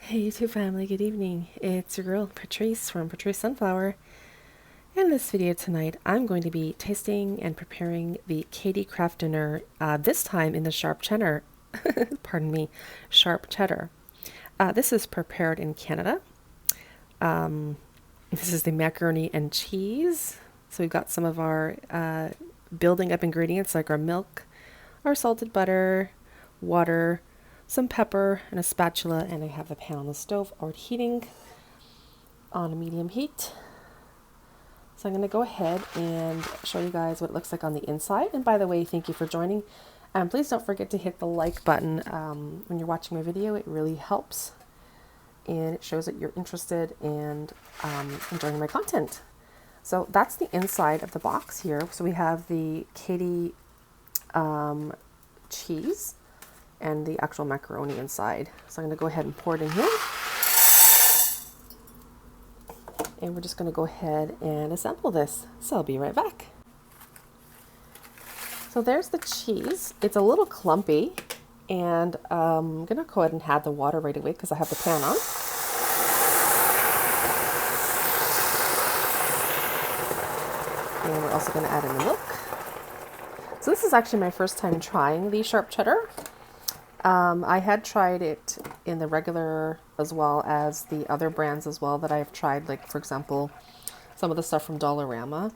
Hey YouTube family, good evening. It's your girl Patrice from Patrice Sunflower. In this video tonight, I'm going to be tasting and preparing the Katie Craft dinner, this time in the sharp cheddar. Pardon me, sharp cheddar. This is prepared in Canada. This is the macaroni and cheese. So we've got some of our building up ingredients like our milk, our salted butter, water, some pepper, and a spatula, and I have the pan on the stove already heating on a medium heat. So I'm going to go ahead and show you guys what it looks like on the inside. And by the way, thank you for joining. And please don't forget to hit the like button when you're watching my video. It really helps. And it shows that you're interested and enjoying my content. So that's the inside of the box here. So we have the Katie cheese and the actual macaroni inside. So I'm going to go ahead and pour it in here. And we're just going to go ahead and assemble this. So I'll be right back. So there's the cheese. It's a little clumpy, and I'm going to go ahead and add the water right away because I have the pan on. And we're also going to add in the milk. So this is actually my first time trying the sharp cheddar. I had tried it in the regular as well as the other brands as well that I've tried, like for example, some of the stuff from Dollarama.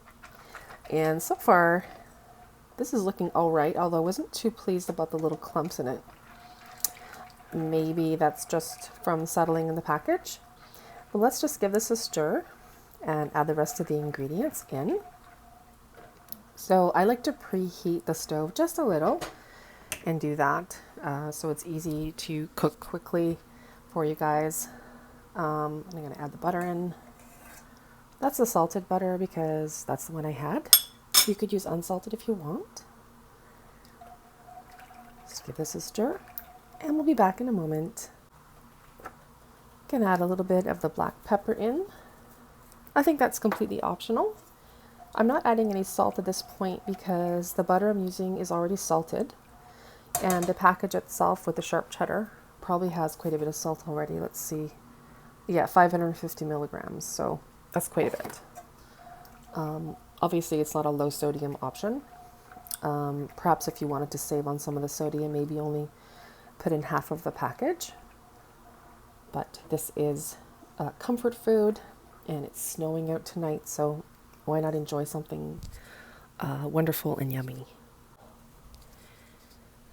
And so far, this is looking all right, although I wasn't too pleased about the little clumps in it. Maybe that's just from settling in the package. But let's just give this a stir and add the rest of the ingredients in. So I like to preheat the stove just a little and do that so it's easy to cook quickly for you guys. I'm going to add the butter in. That's the salted butter because that's the one I had. You could use unsalted if you want. Just give this a stir and we'll be back in a moment. Can add a little bit of the black pepper in. I think that's completely optional. I'm not adding any salt at this point because the butter I'm using is already salted. And the package itself with the sharp cheddar probably has quite a bit of salt already. Let's see. Yeah, 550 milligrams. So that's quite a bit. Obviously, it's not a low sodium option. Perhaps if you wanted to save on some of the sodium, maybe only put in half of the package. But this is comfort food and it's snowing out tonight. So why not enjoy something wonderful and yummy?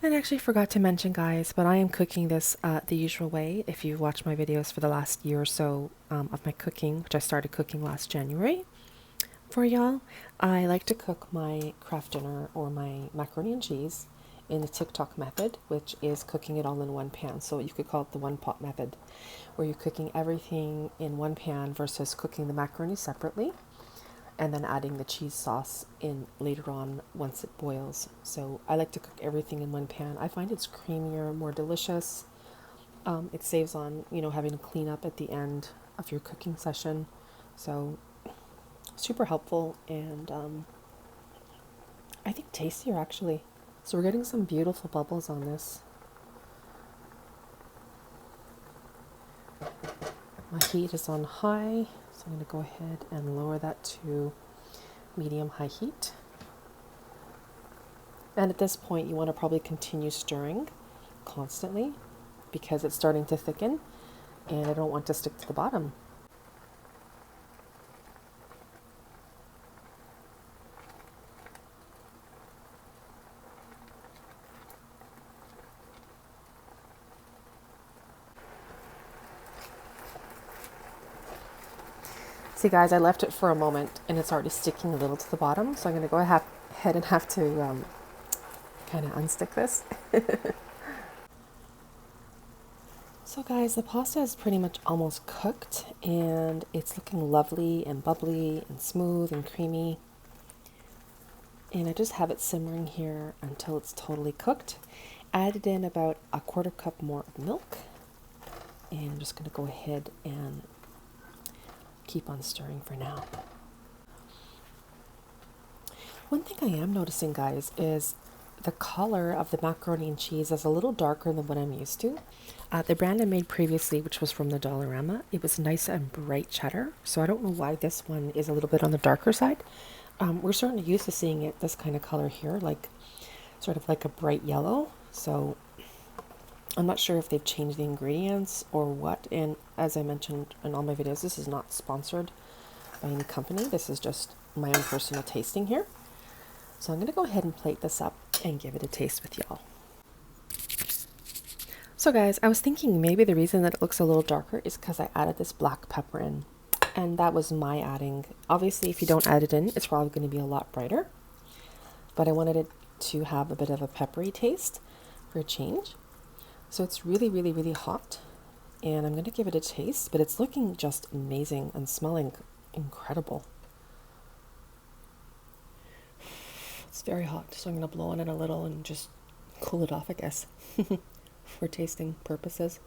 And I actually forgot to mention, guys, but I am cooking this the usual way. If you've watched my videos for the last year or so of my cooking, which I started cooking last January for y'all, I like to cook my craft dinner or my macaroni and cheese in the TikTok method, which is cooking it all in one pan. So you could call it the one pot method, where you're cooking everything in one pan versus cooking the macaroni separately and then adding the cheese sauce in later on once it boils. So I like to cook everything in one pan. I find it's creamier, more delicious. It saves on, having to clean up at the end of your cooking session. So super helpful and I think tastier actually. So we're getting some beautiful bubbles on this. My heat is on high. So I'm going to go ahead and lower that to medium-high heat. And at this point, you want to probably continue stirring constantly because it's starting to thicken and I don't want to stick to the bottom. See guys, I left it for a moment and it's already sticking a little to the bottom. So I'm going to go ahead and have to kind of unstick this. So guys, the pasta is pretty much almost cooked and it's looking lovely and bubbly and smooth and creamy. And I just have it simmering here until it's totally cooked. Added in about a quarter cup more of milk. And I'm just going to go ahead and keep on stirring for now. One thing I am noticing, guys, is the color of the macaroni and cheese is a little darker than what I'm used to. The brand I made previously, which was from the Dollarama, it was nice and bright cheddar. So I don't know why this one is a little bit on the darker side. We're certainly used to seeing it this kind of color here, like sort of like a bright yellow. So I'm not sure if they've changed the ingredients or what. And as I mentioned in all my videos, this is not sponsored by any company. This is just my own personal tasting here. So I'm going to go ahead and plate this up and give it a taste with y'all. So guys, I was thinking maybe the reason that it looks a little darker is because I added this black pepper in. And that was my adding. Obviously, if you don't add it in, it's probably going to be a lot brighter. But I wanted it to have a bit of a peppery taste for a change. So it's really, really, really hot. And I'm going to give it a taste, but it's looking just amazing and smelling incredible. It's very hot, so I'm going to blow on it a little and just cool it off, I guess, for tasting purposes.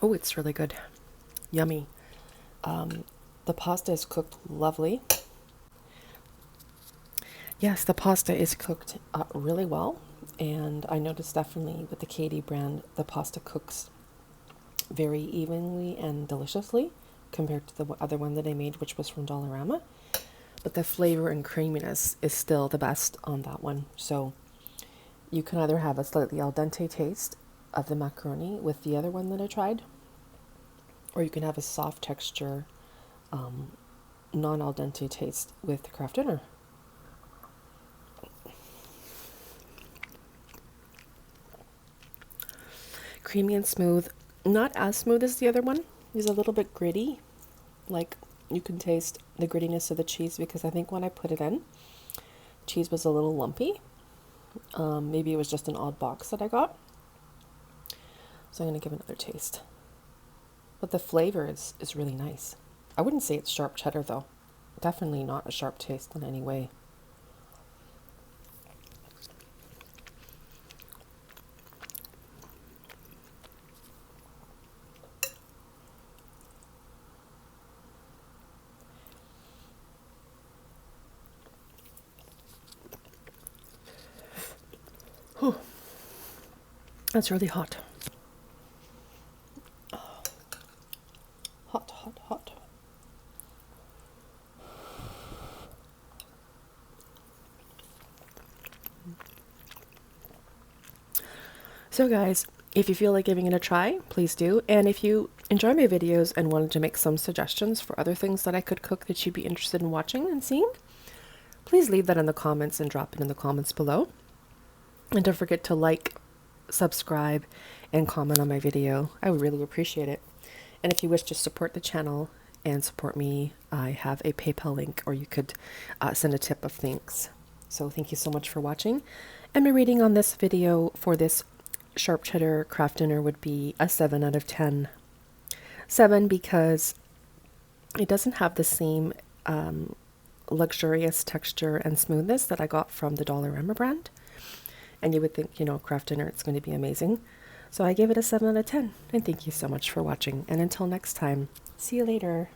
Oh, it's really good. Yummy. The pasta is cooked lovely. Yes, the pasta is cooked really well. And I noticed definitely with the Katie brand, the pasta cooks very evenly and deliciously compared to the other one that I made, which was from Dollarama. But the flavor and creaminess is still the best on that one. So you can either have a slightly al dente taste of the macaroni with the other one that I tried, or you can have a soft texture, non-al dente taste with the Kraft Dinner. Creamy and smooth. Not as smooth as the other one. It's a little bit gritty. Like, you can taste the grittiness of the cheese because I think when I put it in, cheese was a little lumpy. Maybe it was just an odd box that I got. So I'm going to give it another taste. But the flavor is really nice. I wouldn't say it's sharp cheddar though. Definitely not a sharp taste in any way. Whew. That's really hot. Hot, hot, hot. So guys, if you feel like giving it a try, please do. And if you enjoy my videos and wanted to make some suggestions for other things that I could cook that you'd be interested in watching and seeing, please leave that in the comments and drop it in the comments below. And don't forget to like, subscribe, and comment on my video. I would really appreciate it. And if you wish to support the channel and support me, I have a PayPal link, or you could send a tip of thanks. So thank you so much for watching. And my rating on this video for this sharp cheddar Kraft Dinner would be a 7 out of 10. 7 because it doesn't have the same luxurious texture and smoothness that I got from the Dollarama brand. And you would think, you know, Kraft Dinner, it's going to be amazing. So I gave it a 7 out of 10. And thank you so much for watching. And until next time, see you later.